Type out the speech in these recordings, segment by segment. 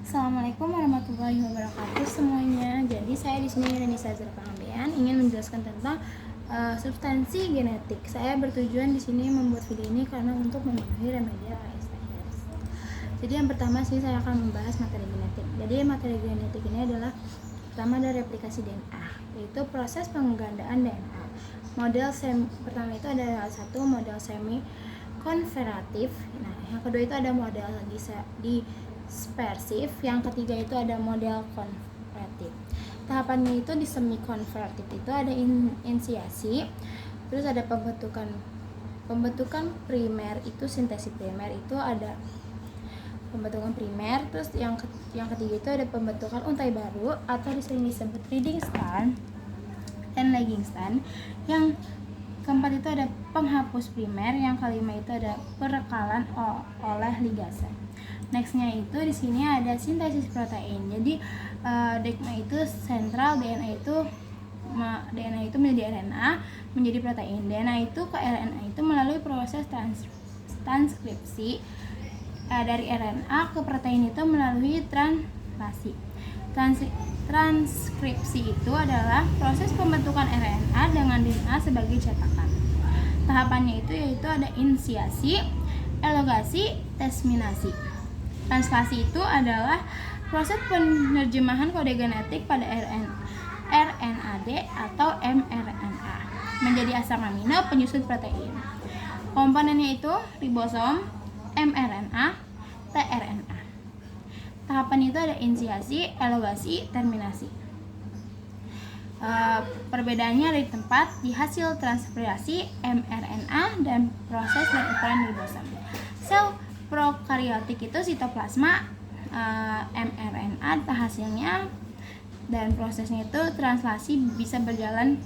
Assalamualaikum warahmatullahi wabarakatuh semuanya. Jadi saya di sini Renisa Zerpangambean ingin menjelaskan tentang substansi genetik. Saya bertujuan di sini membuat video ini karena untuk memenuhi remedial ASTS. Jadi yang pertama sih saya akan membahas materi genetik. Jadi materi genetik ini adalah pertama ada replikasi DNA, yaitu proses penggandaan DNA. Pertama itu ada satu model semi konveratif. Nah, yang kedua itu ada model dispersif, yang ketiga itu ada model konveratif. Tahapannya itu di semi konveratif itu ada inisiasi, terus ada pembentukan primer, itu sintesis primer, itu ada pembentukan primer, terus yang ketiga itu ada pembentukan untai baru atau disering disebut reading stand dan lagging stand. Yang keempat itu ada penghapus primer, yang kelima itu ada perekalan oleh ligase. Nextnya itu di sini ada sintesis protein. Jadi DNA itu sentral, DNA itu menjadi RNA menjadi protein. DNA itu ke RNA itu melalui proses transkripsi dari RNA ke protein itu melalui translasi. Transkripsi itu adalah proses pembentukan RNA dengan DNA sebagai cetakan. Tahapannya itu yaitu ada inisiasi, elongasi, terminasi. Translasi itu adalah proses penerjemahan kode genetik pada RNAD atau mRNA menjadi asam amino penyusun protein. Komponennya itu ribosom, mRNA, tRNA. Tahapan itu ada inisiasi, elongasi, terminasi. Perbedaannya dari tempat di hasil transkripsi mRNA dan proses dan ukuran ribosom. Sel prokaryotik itu sitoplasma, mRNA hasilnya dan prosesnya itu translasi bisa berjalan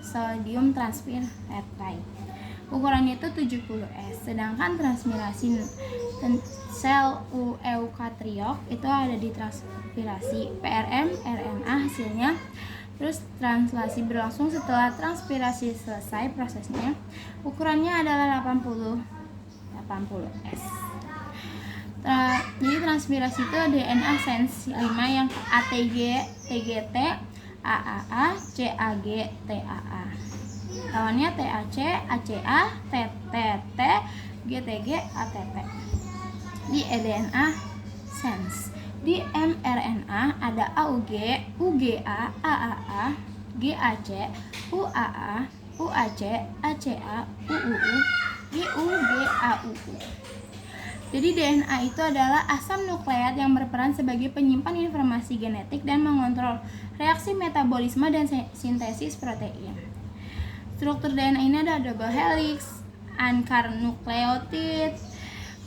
sodium transferase. Ukurannya itu 70S. Sedangkan transmirasi sel eukariot itu ada di transpirasi PRM RNA hasilnya. Terus translasi berlangsung setelah transpirasi selesai prosesnya. Ukurannya adalah 80S. Jadi transpirasi itu DNA sense 5 yang ATG, TGT, AAA, CAG, TAA. Lawannya TAC, ACA, TTT, GTG, ATT. Di eDNA sense. Di mRNA ada AUG, UGA, AAA, GAC, UAA, UAC, ACA, UUU, GUGAUU. Jadi DNA itu adalah asam nukleat yang berperan sebagai penyimpan informasi genetik dan mengontrol reaksi metabolisme dan sintesis protein. Struktur DNA ini ada double helix, anchor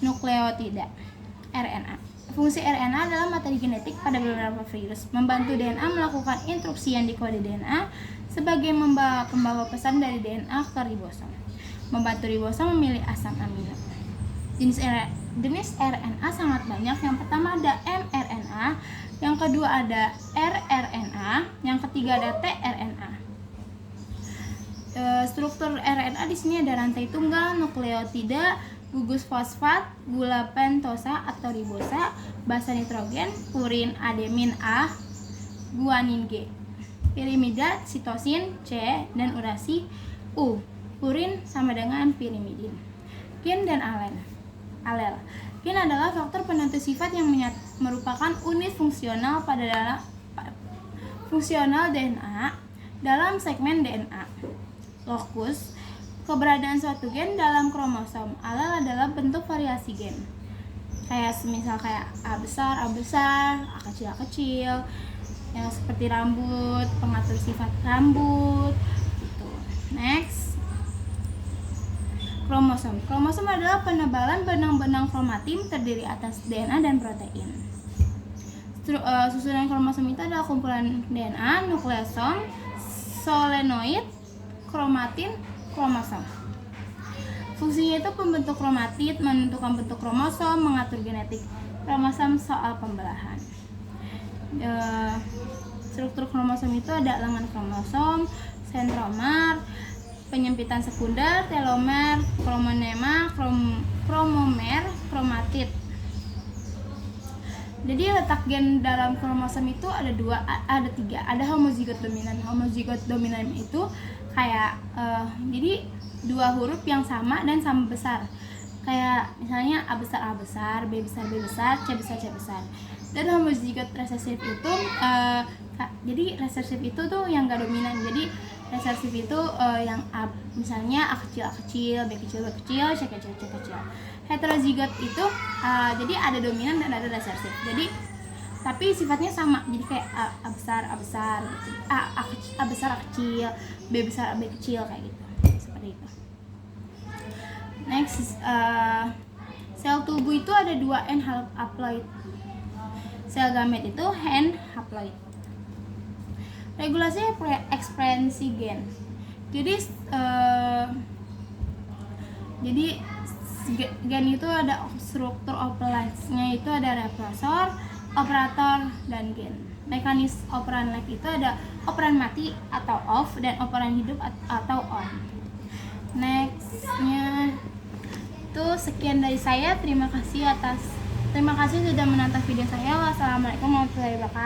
nukleotida, RNA. Fungsi RNA adalah materi genetik pada beberapa virus, membantu DNA melakukan instruksi yang dikode DNA sebagai pembawa pesan dari DNA ke ribosom, membantu ribosom memilih asam amino. Jenis RNA sangat banyak. Yang pertama ada mRNA, yang kedua ada rRNA, yang ketiga ada tRNA. Struktur RNA di sini ada rantai tunggal, nukleotida, gugus fosfat, gula pentosa atau ribosa, basa nitrogen, purin, adenin A, guanin G, pirimida, sitosin C, dan urasi U. Purin sama dengan pirimidin. Gen dan alel. Gen adalah faktor penentu sifat yang merupakan unit fungsional fungsional DNA dalam segmen DNA. Lokus keberadaan suatu gen dalam kromosom. Alel adalah bentuk variasi gen. Kayak A besar, A kecil, yang seperti rambut, pengatur sifat rambut gitu. Next, kromosom adalah penebalan benang-benang kromatin terdiri atas DNA dan protein. Susunan kromosom itu adalah kumpulan DNA, nukleosom, solenoid, kromatin, kromosom. Fungsinya itu pembentuk kromatid, menentukan bentuk kromosom, mengatur genetik kromosom soal pembelahan. Struktur kromosom itu ada lengan kromosom, sentromer, penyempitan sekunder, telomer, kromomer, kromatid. Jadi letak gen dalam kromosom itu ada tiga. Ada homozigot dominan. Homozigot dominan itu kayak jadi dua huruf yang sama dan sama besar. Kayak misalnya A besar, B besar, C besar. Dan homozigot resesif itu jadi resesif itu tuh yang gak dominan. Jadi resesif itu yang A, misalnya A kecil, B kecil, C kecil. Heterozigot itu jadi ada dominan dan ada resesif. Jadi tapi sifatnya sama. Jadi kayak A besar gitu. A besar A kecil, B besar B kecil kayak gitu. Seperti itu. Next, sel tubuh itu ada 2 N haploid. Sel gamet itu N haploid. Regulasi ekspresi gen. Jadi gen itu ada struktur operasinya, itu ada repressor, operator, dan gen. Mekanisme operan like itu ada operan mati atau off dan operan hidup atau on. Nextnya itu sekian dari saya. Terima kasih sudah menonton video saya. Wassalamualaikum warahmatullahi wabarakatuh.